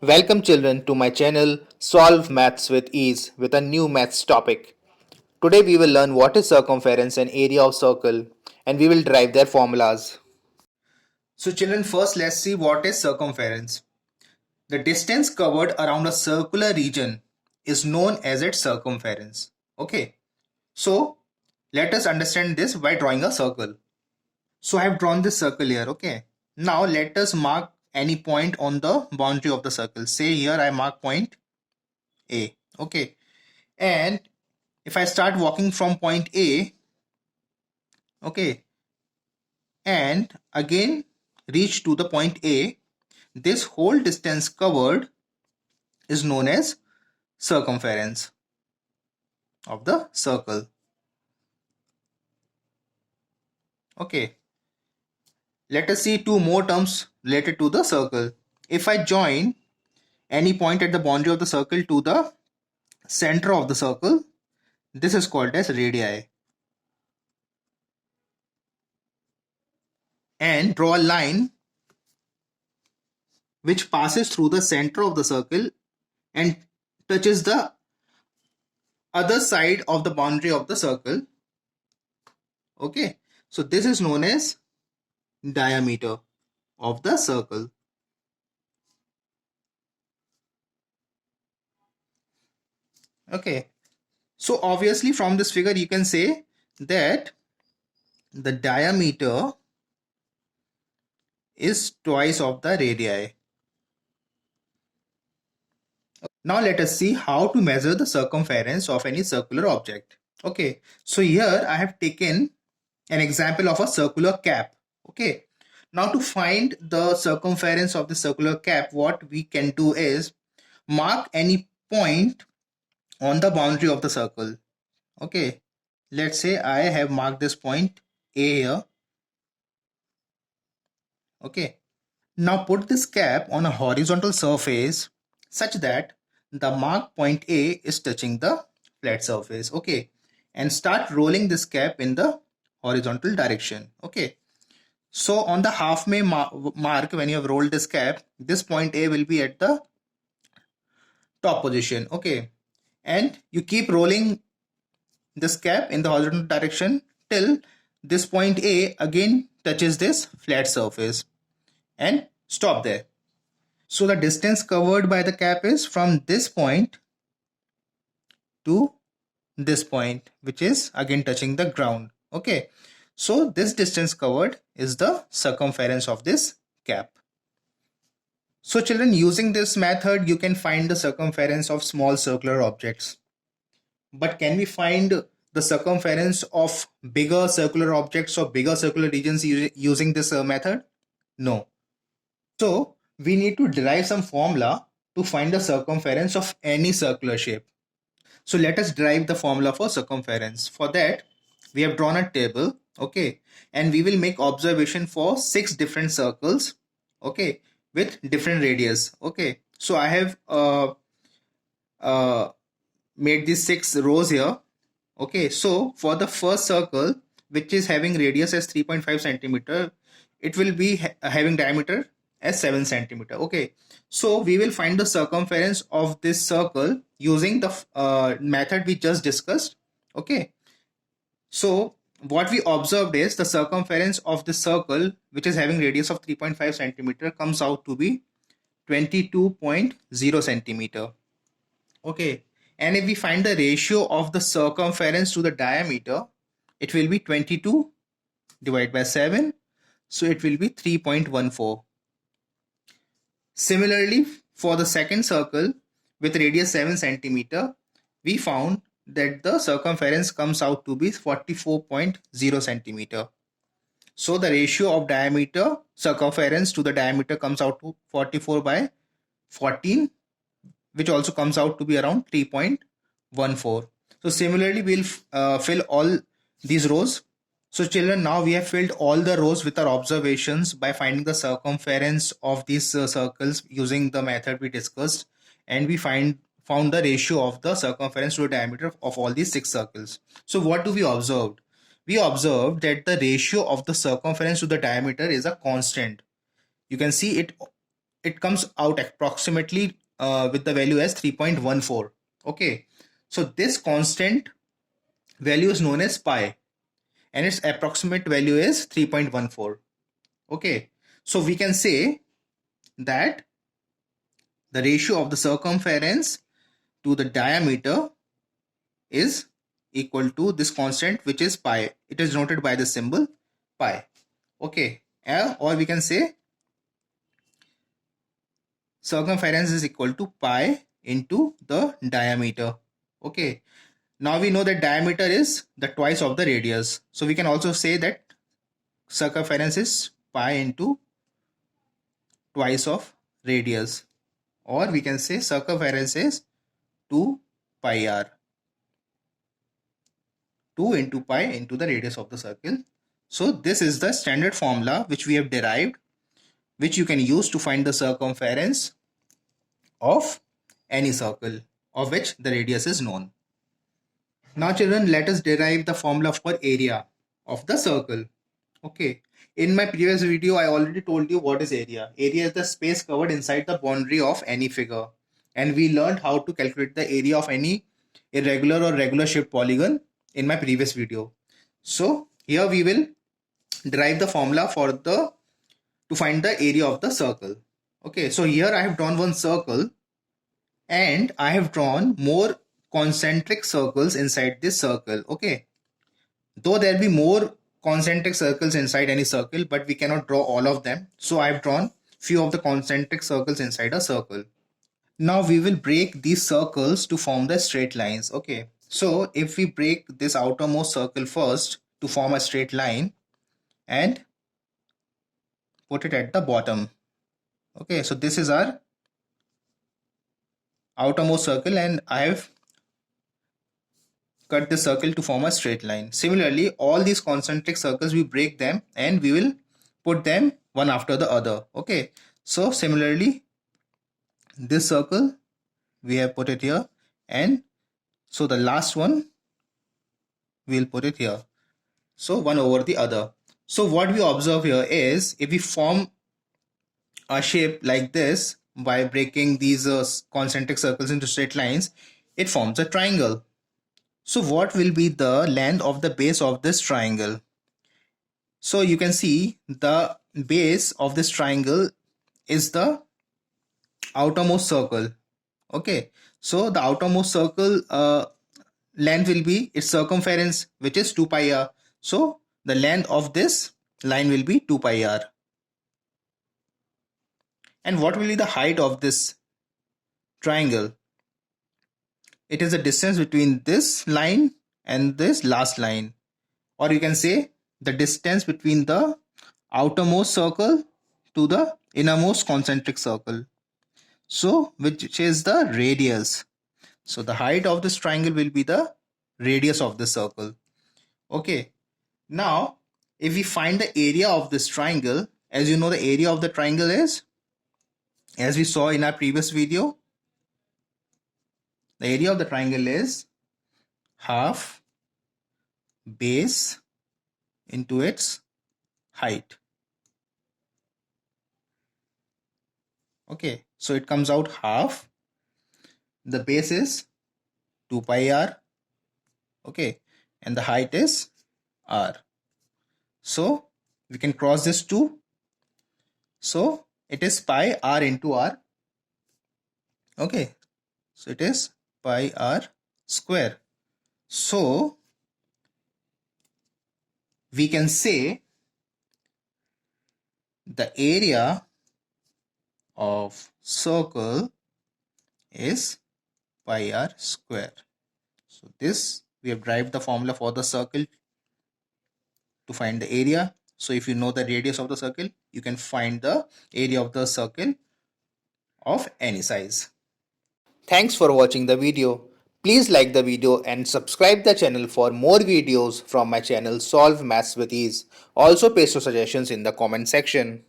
Welcome children to my channel Solve Maths with Ease with a new maths topic. Today we will learn what is circumference and area of circle and we will derive their formulas. So children, first let's see what is circumference. The distance covered around a circular region is known as its circumference. Okay. So let us understand this by drawing a circle. So I have drawn this circle here. Okay. Now let us mark any point on the boundary of the circle. Say here I mark point A. Okay. And if I start walking from point A, okay, and again reach to the point A, this whole distance covered is known as circumference of the circle. Okay, let us see two more terms related to the circle. If I join any point at the boundary of the circle to the center of the circle, this is called as radii. And draw a line which passes through the center of the circle and touches the other side of the boundary of the circle. Okay, so this is known as diameter of the circle. Okay, so obviously from this figure you can say that the diameter is twice of the radii. Now let us see how to measure the circumference of any circular object. Okay, so here I have taken an example of a circular cap. Okay, now to find the circumference of the circular cap, what we can do is mark any point on the boundary of the circle. Okay, let's say I have marked this point A here. Okay, now put this cap on a horizontal surface such that the marked point A is touching the flat surface. Okay, and start rolling this cap in the horizontal direction. Okay, so on the halfway mark, when you have rolled this cap, this point A will be at the top position. Okay, and you keep rolling this cap in the horizontal direction till this point A again touches this flat surface and stop there. So the distance covered by the cap is from this point to this point, which is again touching the ground. Okay, so this distance covered is the circumference of this cap. So children, using this method, you can find the circumference of small circular objects. But can we find the circumference of bigger circular objects or bigger circular regions using this method? No. So we need to derive some formula to find the circumference of any circular shape. So let us derive the formula for circumference. For that, we have drawn a table, okay, and we will make observation for 6 different circles, okay, with different radius. Okay, so I have made these 6 rows here. Okay, so for the first circle, which is having radius as 3.5 centimeter, it will be having diameter as 7 centimeter. Okay, so we will find the circumference of this circle using the method we just discussed. Okay, so what we observed is the circumference of the circle, which is having radius of 3.5 centimeter, comes out to be 22.0 centimeter. Okay, and if we find the ratio of the circumference to the diameter, it will be 22 divided by 7, so it will be 3.14. Similarly, for the second circle with radius 7 centimeter, we found that the circumference comes out to be 44.0 centimeter. So the ratio of diameter circumference to the diameter comes out to 44 by 14, which also comes out to be around 3.14. So similarly, we'll fill all these rows. So children, now we have filled all the rows with our observations by finding the circumference of these circles using the method we discussed, and we found the ratio of the circumference to the diameter of all these 6 circles. So what do we observe? We observed that the ratio of the circumference to the diameter is a constant. You can see it comes out approximately with the value as 3.14. Okay, so this constant value is known as pi and its approximate value is 3.14. Okay, so we can say that the ratio of the circumference to the diameter is equal to this constant, which is pi. It is denoted by the symbol pi. Okay, or we can say circumference is equal to pi into the diameter. Okay, now we know that diameter is the twice of the radius, so we can also say that circumference is pi into twice of radius, or we can say circumference is 2 pi r. 2 into pi into the radius of the circle. So this is the standard formula which we have derived, which you can use to find the circumference of any circle of which the radius is known. Now children, let us derive the formula for area of the circle. Okay, in my previous video I already told you what is area. Area is the space covered inside the boundary of any figure, and we learned how to calculate the area of any irregular or regular shaped polygon in my previous video. So here we will derive the formula for to find the area of the circle. Okay, so here I have drawn one circle and I have drawn more concentric circles inside this circle. Okay, though there will be more concentric circles inside any circle, but we cannot draw all of them. So I have drawn few of the concentric circles inside a circle. Now we will break these circles to form the straight lines. Okay, so if we break this outermost circle first to form a straight line and put it at the bottom. Okay, so this is our outermost circle and I have cut the circle to form a straight line. Similarly, all these concentric circles, we break them and we will put them one after the other. Okay, so similarly, this circle we have put it here, and so the last one we will put it here. So one over the other. So what we observe here is, if we form a shape like this by breaking these concentric circles into straight lines, it forms a triangle. So what will be the length of the base of this triangle? So you can see the base of this triangle is the outermost circle. Okay, so the outermost circle length will be its circumference, which is 2 pi r. So the length of this line will be 2 pi r. And what will be the height of this triangle? It is the distance between this line and this last line, or you can say the distance between the outermost circle to the innermost concentric circle. So which is the radius. So the height of this triangle will be the radius of the circle. Okay, now if we find the area of this triangle, as you know, the area of the triangle is, as we saw in our previous video, the area of the triangle is half base into its height. Okay, so it comes out half. The base is 2 pi r. Okay, and the height is r. So we can cross this 2. So it is pi r into r. Okay, so it is pi r square. So we can say the area of circle is pi r square. So this, we have derived the formula for the circle to find the area. So if you know the radius of the circle, you can find the area of the circle of any size. Thanks for watching the video. Please like the video and subscribe the channel for more videos from my channel Solve Maths with Ease. Also paste your suggestions in the comment section.